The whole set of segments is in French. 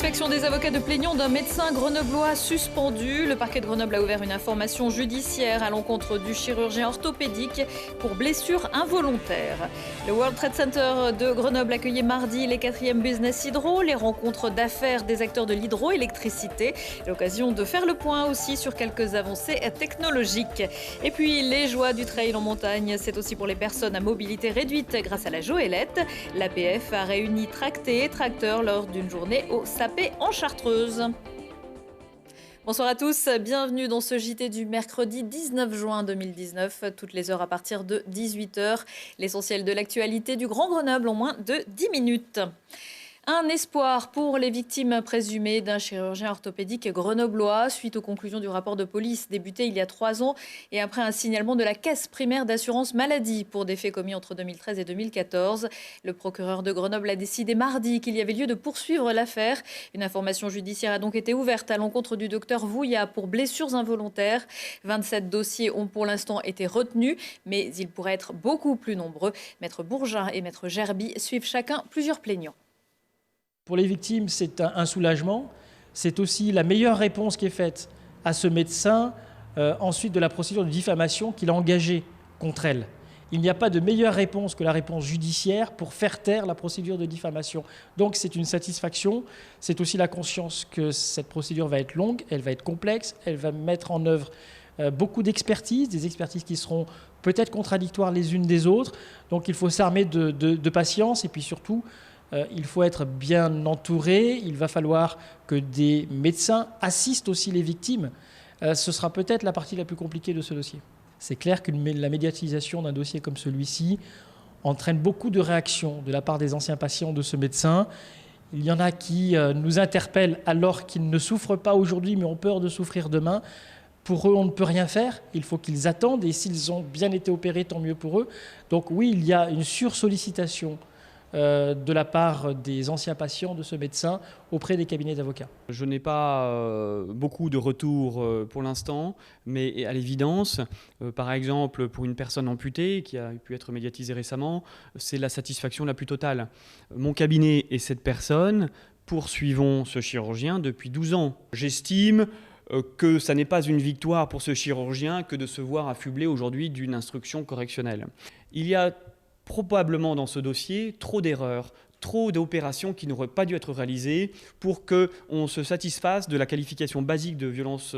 L'inspection des avocats de plaignants d'un médecin grenoblois suspendu. Le parquet de Grenoble a ouvert une information judiciaire à l'encontre du chirurgien orthopédique pour blessure involontaire. Le World Trade Center de Grenoble accueillait mardi les 4e Business Hydro, les rencontres d'affaires des acteurs de l'hydroélectricité. L'occasion de faire le point aussi sur quelques avancées technologiques. Et puis les joies du trail en montagne, c'est aussi pour les personnes à mobilité réduite grâce à la Joëlette. L'APF a réuni tractés et tracteurs lors d'une journée au Sapé en Chartreuse. Bonsoir à tous, bienvenue dans ce JT du mercredi 19 juin 2019, toutes les heures à partir de 18h. L'essentiel de l'actualité du Grand Grenoble en moins de 10 minutes. Un espoir pour les victimes présumées d'un chirurgien orthopédique grenoblois suite aux conclusions du rapport de police débuté il y a 3 ans et après un signalement de la caisse primaire d'assurance maladie pour des faits commis entre 2013 et 2014. Le procureur de Grenoble a décidé mardi qu'il y avait lieu de poursuivre l'affaire. Une information judiciaire a donc été ouverte à l'encontre du docteur Vouillat pour blessures involontaires. 27 dossiers ont pour l'instant été retenus, mais ils pourraient être beaucoup plus nombreux. Maître Bourgin et Maître Gerby suivent chacun plusieurs plaignants. Pour les victimes, c'est un soulagement. C'est aussi la meilleure réponse qui est faite à ce médecin ensuite de la procédure de diffamation qu'il a engagée contre elle. Il n'y a pas de meilleure réponse que la réponse judiciaire pour faire taire la procédure de diffamation. Donc c'est une satisfaction. C'est aussi la conscience que cette procédure va être longue, elle va être complexe, elle va mettre en œuvre beaucoup d'expertises, des expertises qui seront peut-être contradictoires les unes des autres. Donc il faut s'armer de patience et puis surtout, il faut être bien entouré, il va falloir que des médecins assistent aussi les victimes. Ce sera peut-être la partie la plus compliquée de ce dossier. C'est clair que la médiatisation d'un dossier comme celui-ci entraîne beaucoup de réactions de la part des anciens patients de ce médecin. Il y en a qui nous interpellent alors qu'ils ne souffrent pas aujourd'hui mais ont peur de souffrir demain. Pour eux, on ne peut rien faire, il faut qu'ils attendent et s'ils ont bien été opérés, tant mieux pour eux. Donc oui, il y a une sursollicitation de la part des anciens patients de ce médecin auprès des cabinets d'avocats. Je n'ai pas beaucoup de retours pour l'instant, mais à l'évidence, par exemple pour une personne amputée qui a pu être médiatisée récemment, c'est la satisfaction la plus totale. Mon cabinet et cette personne poursuivons ce chirurgien depuis 12 ans. J'estime que ça n'est pas une victoire pour ce chirurgien que de se voir affublé aujourd'hui d'une instruction correctionnelle. Il y a probablement dans ce dossier trop d'erreurs, trop d'opérations qui n'auraient pas dû être réalisées pour qu'on se satisfasse de la qualification basique de violence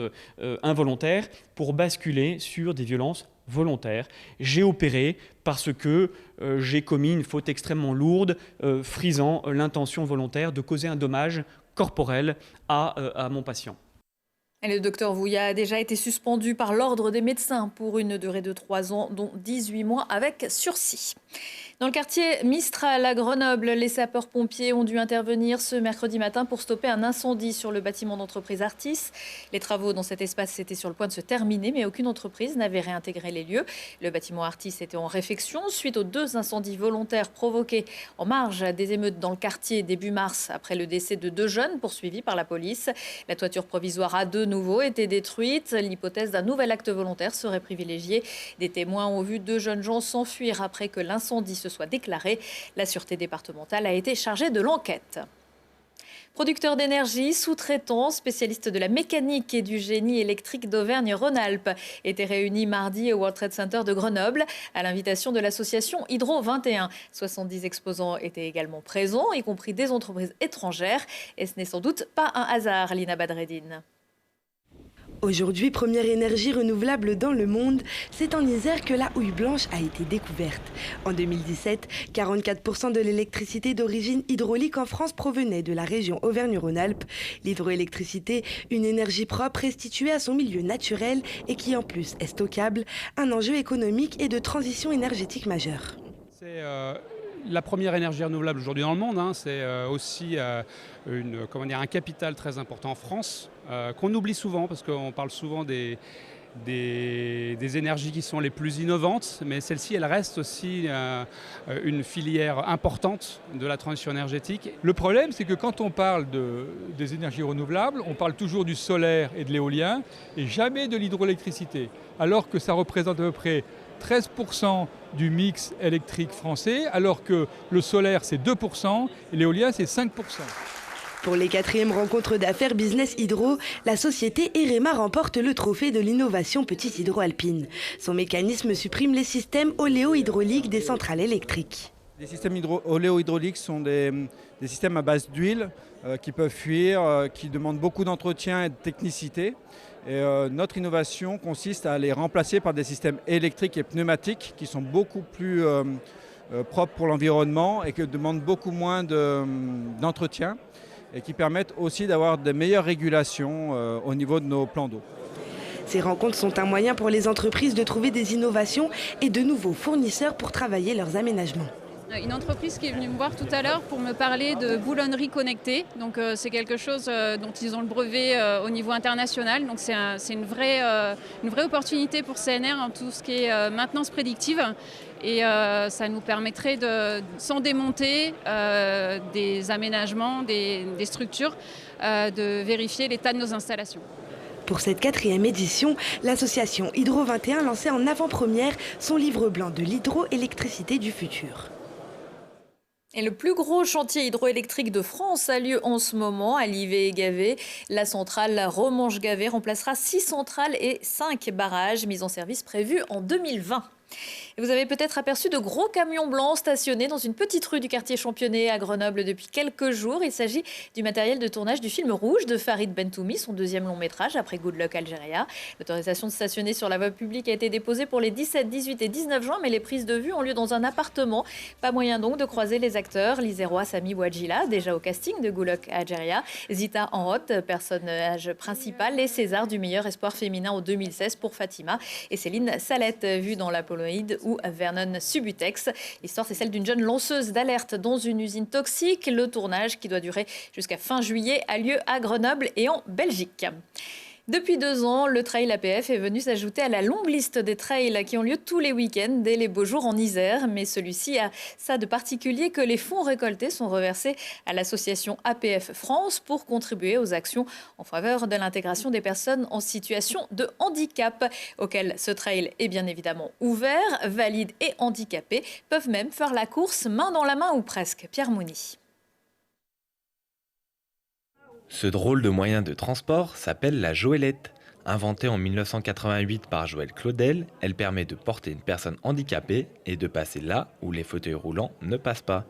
involontaire pour basculer sur des violences volontaires. J'ai opéré parce que j'ai commis une faute extrêmement lourde, frisant l'intention volontaire de causer un dommage corporel à mon patient. Et le docteur Vouillat a déjà été suspendu par l'ordre des médecins pour une durée de 3 ans, dont 18 mois avec sursis. Dans le quartier Mistral à Grenoble, les sapeurs-pompiers ont dû intervenir ce mercredi matin pour stopper un incendie sur le bâtiment d'entreprise Artis. Les travaux dans cet espace étaient sur le point de se terminer, mais aucune entreprise n'avait réintégré les lieux. Le bâtiment Artis était en réfection suite aux 2 incendies volontaires provoqués en marge des émeutes dans le quartier début mars après le décès de 2 jeunes poursuivis par la police. La toiture provisoire a de nouveau été détruite. L'hypothèse d'un nouvel acte volontaire serait privilégiée. Des témoins ont vu 2 jeunes gens s'enfuir après que l'incendie se soit déclaré. La sûreté départementale a été chargée de l'enquête. Producteur d'énergie, sous-traitant, spécialiste de la mécanique et du génie électrique d'Auvergne-Rhône-Alpes, était réuni mardi au World Trade Center de Grenoble à l'invitation de l'association Hydro 21. 70 exposants étaient également présents, y compris des entreprises étrangères. Et ce n'est sans doute pas un hasard, Lina Badreddine. Aujourd'hui, première énergie renouvelable dans le monde, c'est en Isère que la houille blanche a été découverte. En 2017, 44% de l'électricité d'origine hydraulique en France provenait de la région Auvergne-Rhône-Alpes. L'hydroélectricité, une énergie propre restituée à son milieu naturel et qui en plus est stockable, un enjeu économique et de transition énergétique majeur. C'est la première énergie renouvelable aujourd'hui dans le monde, c'est aussi un capital très important en France, qu'on oublie souvent parce qu'on parle souvent des énergies qui sont les plus innovantes, mais celle-ci, elle reste aussi une filière importante de la transition énergétique. Le problème, c'est que quand on parle des énergies renouvelables, on parle toujours du solaire et de l'éolien et jamais de l'hydroélectricité, alors que ça représente à peu près 13% du mix électrique français, alors que le solaire c'est 2% et l'éolien c'est 5%. Pour les 4e rencontres d'affaires Business Hydro, la société Erema remporte le trophée de l'innovation petite hydroalpine. Son mécanisme supprime les systèmes oléo-hydrauliques des centrales électriques. Les systèmes oléo-hydrauliques sont des systèmes à base d'huile qui peuvent fuir, qui demandent beaucoup d'entretien et de technicité. Et notre innovation consiste à les remplacer par des systèmes électriques et pneumatiques qui sont beaucoup plus propres pour l'environnement et qui demandent beaucoup moins d'entretien et qui permettent aussi d'avoir de meilleures régulations au niveau de nos plans d'eau. Ces rencontres sont un moyen pour les entreprises de trouver des innovations et de nouveaux fournisseurs pour travailler leurs aménagements. Une entreprise qui est venue me voir tout à l'heure pour me parler de boulonnerie connectée. Donc c'est quelque chose dont ils ont le brevet au niveau international. Donc c'est une vraie opportunité pour CNR en tout ce qui est maintenance prédictive. Et ça nous permettrait sans démonter des aménagements, des structures, de vérifier l'état de nos installations. Pour cette 4e édition, l'association Hydro 21 lançait en avant-première son livre blanc de l'hydroélectricité du futur. Et le plus gros chantier hydroélectrique de France a lieu en ce moment à Livet-et-Gavet. La centrale Romanche-Gavet remplacera 6 centrales et 5 barrages mis en service prévus en 2020. Et vous avez peut-être aperçu de gros camions blancs stationnés dans une petite rue du quartier Championnet à Grenoble depuis quelques jours. Il s'agit du matériel de tournage du film Rouge de Farid Bentoumi, son 2e long métrage après Good Luck Algeria. L'autorisation de stationner sur la voie publique a été déposée pour les 17, 18 et 19 juin, mais les prises de vue ont lieu dans un appartement. Pas moyen donc de croiser les acteurs. L'Isérois Sami Bouadjila, déjà au casting de Good Luck Algeria, Zita Enroth, personnage principal, et César du meilleur espoir féminin en 2016 pour Fatima, et Céline Salette, vue dans La Poloïde ou Vernon Subutex. L'histoire, c'est celle d'une jeune lanceuse d'alerte dans une usine toxique. Le tournage, qui doit durer jusqu'à fin juillet, a lieu à Grenoble et en Belgique. Depuis 2 ans, le trail APF est venu s'ajouter à la longue liste des trails qui ont lieu tous les week-ends dès les beaux jours en Isère. Mais celui-ci a ça de particulier que les fonds récoltés sont reversés à l'association APF France pour contribuer aux actions en faveur de l'intégration des personnes en situation de handicap, auquel ce trail est bien évidemment ouvert. Valides et handicapés peuvent même faire la course main dans la main ou presque. Pierre Mouni. Ce drôle de moyen de transport s'appelle la Joëlette. Inventée en 1988 par Joël Claudel, elle permet de porter une personne handicapée et de passer là où les fauteuils roulants ne passent pas.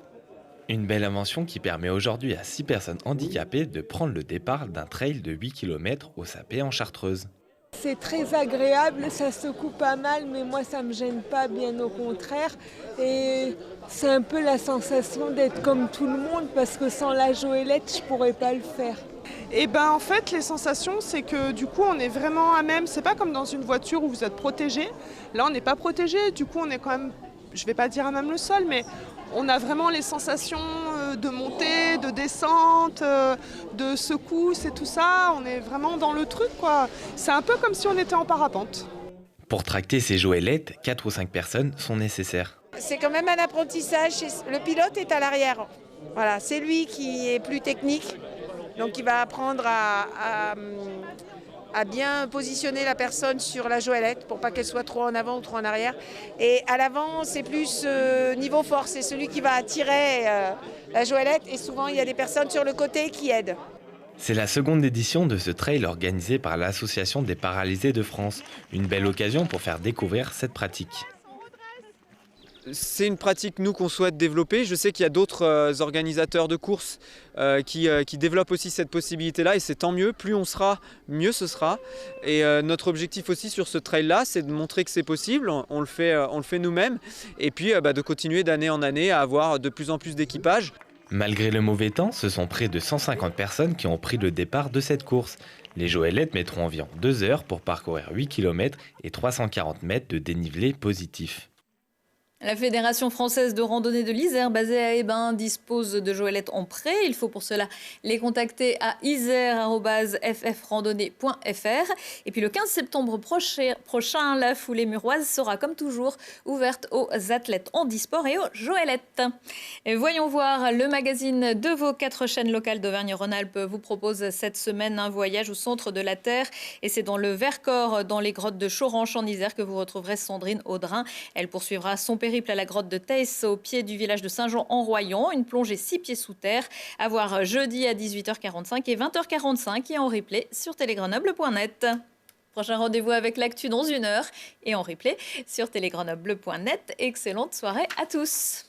Une belle invention qui permet aujourd'hui à 6 personnes handicapées de prendre le départ d'un trail de 8 km au Sapé en Chartreuse. C'est très agréable, ça secoue pas mal, mais moi ça me gêne pas, bien au contraire. Et c'est un peu la sensation d'être comme tout le monde, parce que sans la Joëlette, je pourrais pas le faire. Et ben en fait les sensations c'est que du coup on est vraiment à même, c'est pas comme dans une voiture où vous êtes protégé, là on n'est pas protégé, du coup on est quand même, je vais pas dire à même le sol, mais on a vraiment les sensations de montée, de descente, de secousse et tout ça, on est vraiment dans le truc quoi, c'est un peu comme si on était en parapente. Pour tracter ces Joëlettes, 4 ou 5 personnes sont nécessaires. C'est quand même un apprentissage, le pilote est à l'arrière, voilà, c'est lui qui est plus technique. Donc il va apprendre à bien positionner la personne sur la Joëlette pour pas qu'elle soit trop en avant ou trop en arrière. Et à l'avant, c'est plus niveau force, c'est celui qui va attirer la Joëlette. Et souvent, il y a des personnes sur le côté qui aident. C'est la seconde édition de ce trail organisé par l'Association des paralysés de France. Une belle occasion pour faire découvrir cette pratique. C'est une pratique, nous, qu'on souhaite développer. Je sais qu'il y a d'autres organisateurs de courses qui développent aussi cette possibilité-là et c'est tant mieux. Plus on sera, mieux ce sera. Et notre objectif aussi sur ce trail-là, c'est de montrer que c'est possible. On le fait nous-mêmes. Et puis de continuer d'année en année à avoir de plus en plus d'équipages. Malgré le mauvais temps, ce sont près de 150 personnes qui ont pris le départ de cette course. Les Joëlettes mettront environ 2 heures pour parcourir 8 km et 340 mètres de dénivelé positif. La Fédération française de randonnée de l'Isère, basée à Hébin, dispose de Joëlettes en prêt. Il faut pour cela les contacter à isère@ffrandonnée.fr. Et puis le 15 septembre prochain, la foulée muroise sera comme toujours ouverte aux athlètes handisport et aux Joëlettes. Et voyons voir, le magazine de vos 4 chaînes locales d'Auvergne-Rhône-Alpes vous propose cette semaine un voyage au centre de la Terre. Et c'est dans le Vercors, dans les grottes de Choranche en Isère, que vous retrouverez Sandrine Audrin. Elle poursuivra son périple périple à la grotte de Theiss au pied du village de Saint-Jean-en-Royan. Une plongée 6 pieds sous terre à voir jeudi à 18h45 et 20h45 et en replay sur télégrenoble.net. Prochain rendez-vous avec l'actu dans 1 heure et en replay sur télégrenoble.net. Excellente soirée à tous.